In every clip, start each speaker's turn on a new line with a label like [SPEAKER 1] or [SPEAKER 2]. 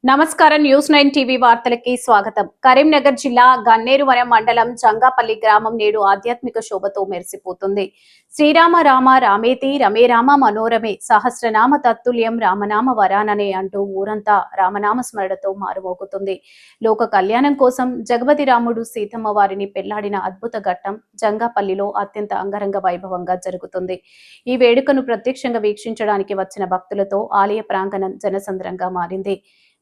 [SPEAKER 1] నమస్కారం news 9 TV వార్తలకి స్వాగతం. కరీంనగర్ జిల్లా గన్నేరువరం మండలం జంగాపల్లి గ్రామం నేడు ఆధ్యాత్మిక శోభతో మెరిసిపోతుంది. శ్రీరామ రామ రామేతి రమే రామ మనోరమే సహస్రనామ తత్తుల్యం రామనామ వరాననే అంటూ ఊరంతా రామనామ స్మరణతో మారుమోగుతుంది. లోక కళ్యాణం కోసం జగపతి రాముడు సీతమ్మ వారిని పెళ్లాడిన అద్భుత ఘట్టం జంగాపల్లిలో అత్యంత అంగరంగ వైభవంగా జరుగుతుంది. ఈ వేడుకను ప్రత్యక్షంగా వీక్షించడానికి వచ్చిన భక్తులతో ఆలయ ప్రాంగణం జనసంద్రంగా మారింది.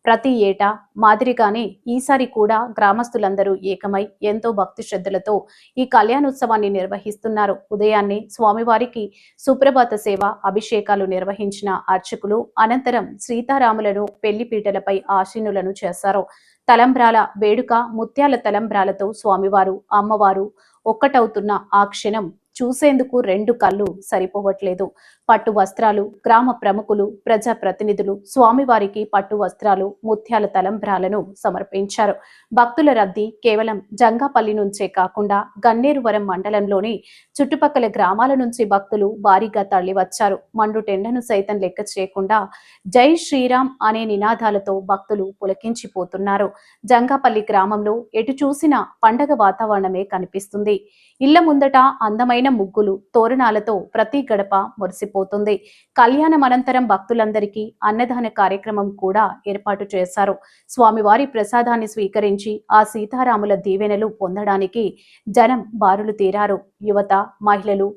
[SPEAKER 1] ప్రతి ఏటా మాదిరిగానే ఈసారి కూడా గ్రామస్తులందరూ ఏకమై ఎంతో భక్తి శ్రద్ధలతో ఈ కళ్యాణోత్సవాన్ని నిర్వహిస్తున్నారు. ఉదయాన్నే స్వామివారికి సుప్రభాత సేవ, అభిషేకాలు నిర్వహించిన అర్చకులు అనంతరం సీతారాములను పెళ్లిపీటలపై ఆశీనులను చేశారు. తలంబ్రాల వేడుక ముత్యాల తలంబ్రాలతో స్వామివారు అమ్మవారు ఒక్కటవుతున్న ఆ క్షణం చూసేందుకు రెండు కళ్ళు సరిపోవట్లేదు. పట్టు వస్త్రాలు, గ్రామ ప్రముఖులు, ప్రజా ప్రతినిధులు స్వామివారికి పట్టు వస్త్రాలు, ముత్యాల తలంబ్రాలను సమర్పించారు. భక్తుల రద్దీ కేవలం జంగాపల్లి నుంచే కాకుండా గన్నేరువరం మండలంలోని చుట్టుపక్కల గ్రామాల నుంచి భక్తులు భారీగా తరలివచ్చారు. మండుటెండను సైతం లెక్క చేయకుండా జై శ్రీరామ్ అనే నినాదాలతో భక్తులు పులకించిపోతున్నారు. జంగాపల్లి గ్రామంలో ఎటు చూసినా పండగ వాతావరణమే కనిపిస్తుంది. ఇళ్ల ముందట అందమైన ముగ్గులు, తోరణాలతో ప్రతి గడప మురిసిపోతుంది. కళ్యాణం అనంతరం భక్తులందరికీ అన్నదాన కార్యక్రమం కూడా ఏర్పాటు చేశారు. స్వామివారి ప్రసాదాన్ని స్వీకరించి ఆ సీతారాముల దీవెనలు పొందడానికి జనం బారులు తీరారు. యువత, మహిళలు,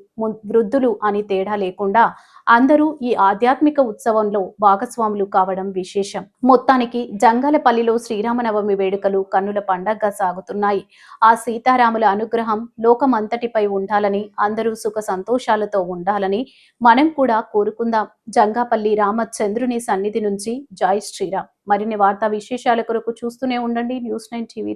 [SPEAKER 1] వృద్ధులు అని తేడా లేకుండా అందరూ ఈ ఆధ్యాత్మిక ఉత్సవంలో భాగస్వాములు కావడం విశేషం. మొత్తానికి జంగాలపల్లిలో శ్రీరామనవమి వేడుకలు కన్నుల పండగగా సాగుతున్నాయి. ఆ సీతారాముల అనుగ్రహం లోకమంతటిపై ఉండాలని, అందరూ సుఖ సంతోషాలతో ఉండాలని మనం కూడా కోరుకుందాం. జంగాపల్లి రామచంద్రుని సన్నిధి నుంచి జై శ్రీరామ్. మరిన్ని వార్తా విశేషాల కొరకు చూస్తూనే ఉండండి న్యూస్ 9 టీవీ.